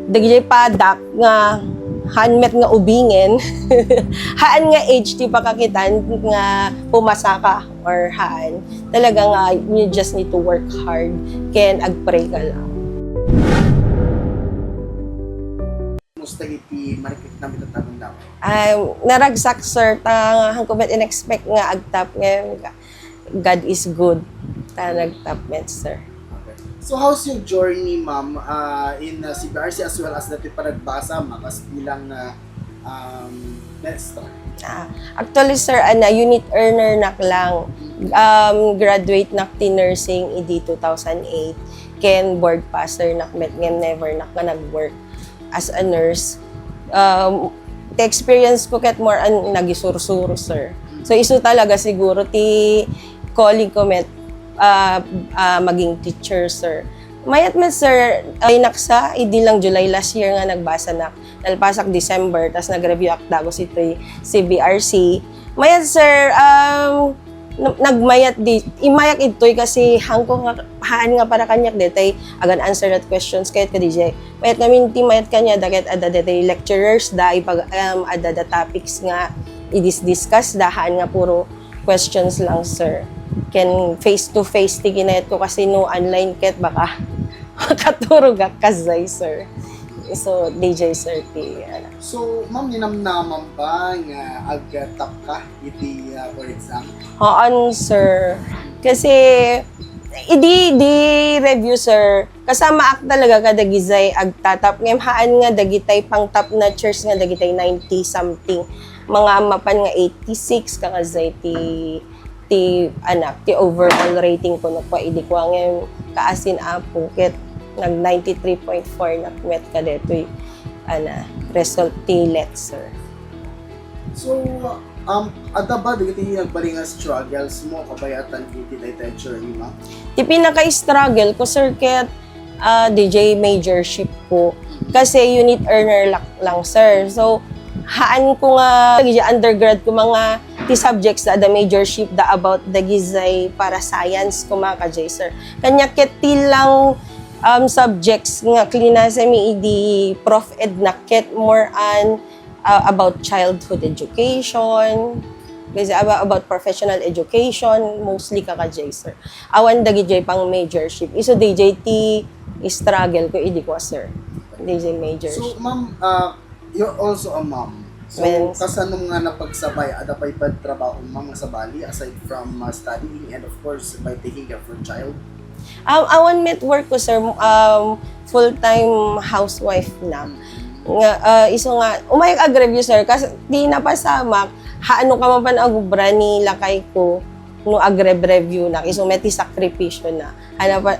dagiti padak nga hanmet nga ubingen haan nga HT pakakitan nga pumasa ka or haan talaga nga you just need to work hard ken agpray ka lang. Musta iti marikit na bitatanong daw? Naragsak sir ta hangkumet in-expect nga agtap nga God is good ta nagtap met sir. So how's your journey, ma'am, in CBRC as well as dati pa nagbasa makas bilang maestra? Actually sir, unit earner nak lang. Graduate nak ti nursing idi 2008. Ken board passer nak met nga never nak nga nag-work as a nurse. The experience ko ket more an nagisur-suro sir. So isu talaga siguro ti calling ko met maging teacher, sir. Mayat man, sir, ay naksa, idi lang July last year nga nagbasa na. Nalpasak December, tas nag-review akta ko si CBRC. Mayat, sir, nagmayat di, imayak ito'y kasi hangko nga, haan nga para kanyak detay, agan answer that questions kahit ka DJ. Mayat namin ti mayat kanya, dagat ada detay lecturers da, ipag ada da topics nga, i-discuss da, haan nga puro questions lang, sir. Ken face-to-face ti ginayat ko kasi no online ket baka makaturog kasay sir. So DJ sir ti So ma'am ninamnaman ba nga agtap ka iti for exam? Haan sir. Kasi di review sir. Kasama ak talaga kada gizay agtatap ngem haan nga dagitay pang top notchers nga dagitay 90 something. Mga mapan nga 86 kakazay ti overall rating ko no po idi ko ang kaasin apo ket nag 93.4 na met ka detoy result ti let sir. So ada ba digiti nagbaling nga struggles mo kabayatan iti literature ni ma'am? Ti pinaka-struggle ko sir ket DJ majorship ko kasi unit earner lang sir. So haan ko nga undergrad ko mga ti subjects da majorship da about the gizay para science ko mga ka-J, sir. Kanya ket ti lang subjects nga klinasa mi idi prof ed na ket more on about childhood education, kasi about professional education, mostly ka ka-J, sir. Awan da gijay pang majorship. Iso DJ ti struggle ko idi ko, sir. DJ majorship. So ma'am, you're also a mom. So, kasanong nga napagsabay, ada pa'y pagtrabaho mga sa Bali aside from studying and of course by taking care of your child? Awan met work ko, sir, full-time housewife na. Nga, iso nga, umayag ag-review, sir, kasi di napasamak, haano ka mapan agubra ni lakay ko, no ag-review na, iso met sakripisyo na.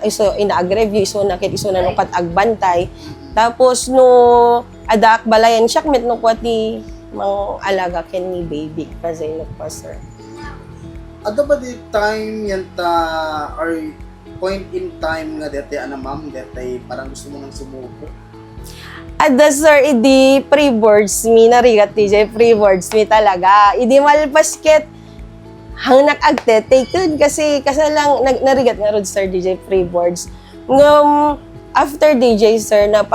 Iso ina-ag-review, iso nakit, iso na nukat agbantay. Tapos, no, adak balayan, siyak met no kwati, mang alaga ken ni baby kasi no pa sir. Ada ba di time yan ta or point in time nga dete ma'am dete parang gusto mo nang sumuko? Ada sir idi pre-boards mi narigat DJ pre-boards mi talaga. Idi malpas ket hang nag-agte taken kasi lang narigat nga rod sir DJ pre-boards. Ngam after DJ sir na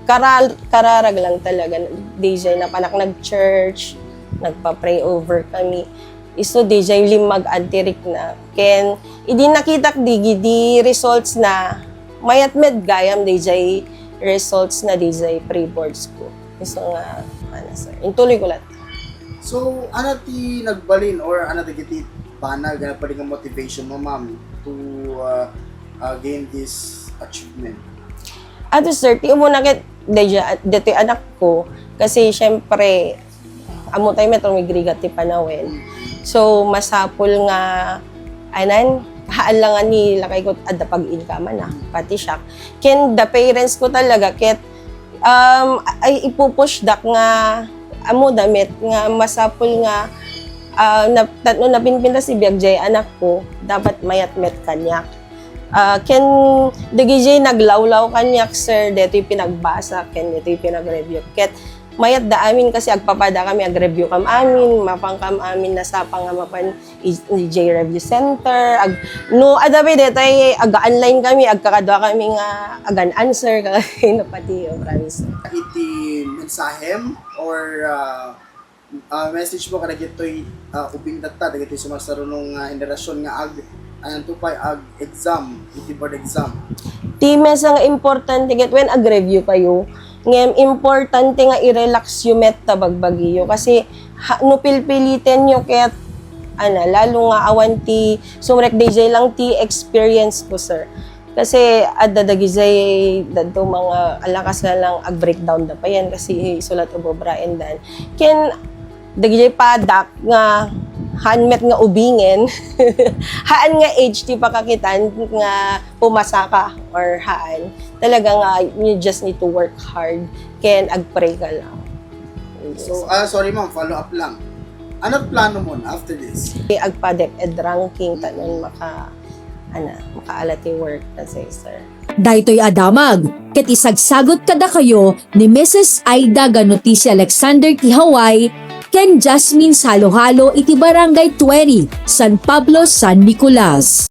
kararag lang talaga DJ na panak nag-church, nagpa-pray over kami. Iso DJ limag antirik na. Ken idi nakitak di results na mayat med gayam DJ results na DJ pre-boards ko. Iso nga sir. Intuloy ko lahat. So ano ti nagbalin or ano ti banag na pali nga motivation mo ma'am to gain this achievement? Ato sir, ti mo na ket dito anak ko kasi syempre amo tayo metro migrigat ti panawin. So masapol nga haan lang ni lakay ko adda pag-income na pati siya. Ken the parents ko talaga ket ay ipupush dak nga amo damit nga masapol nga napinpinta si biyagjay anak ko dapat mayat met kanyak. Ken dagijay naglawlaw kanyak sir deto'y pinagbasa ken deto'y pinag-review ket mayat da amin kasi agpapada kami, ag-review kam amin, mapang kam amin na sa pangamapan EJ Review Center, no, adabi detay, aga-online kami, agkakadwa kami nga, agan-answer, kaya napati, promise. Iti mensahem or message mo kada gito'y ubing data, da gito'y sumasarunong henerasyon nga ayan tupay exam, iti board exam. Ti mesa nga importante ket when ag-review kayo, ngem importante nga i-relax yung meta bagbagiyo kasi no pilpilitin nyo ket lalo nga awan ti sumrek DJ lang ti experience ko sir. Kasi adadagizay dadto mga alakas na lang ag-breakdown da pa yan kasi sulat ubobra and dan. Ken dagijay padak nga hanmet nga ubingen, haan nga HT pakakitan nga pumasa ka or haan. Talaga nga, you just need to work hard. Ken agpray ka lang. So, sorry ma'am, follow up lang. Ano plano mo na after this? Agpadep ed ranking tanon makaalati work na say sir. Daytoy adamag, ket isagsagot kada kayo ni Mrs. Aida ganuti si Alexander ti Hawaii ken Jasmine Salohalo iti Barangay 20, San Pablo, San Nicolas.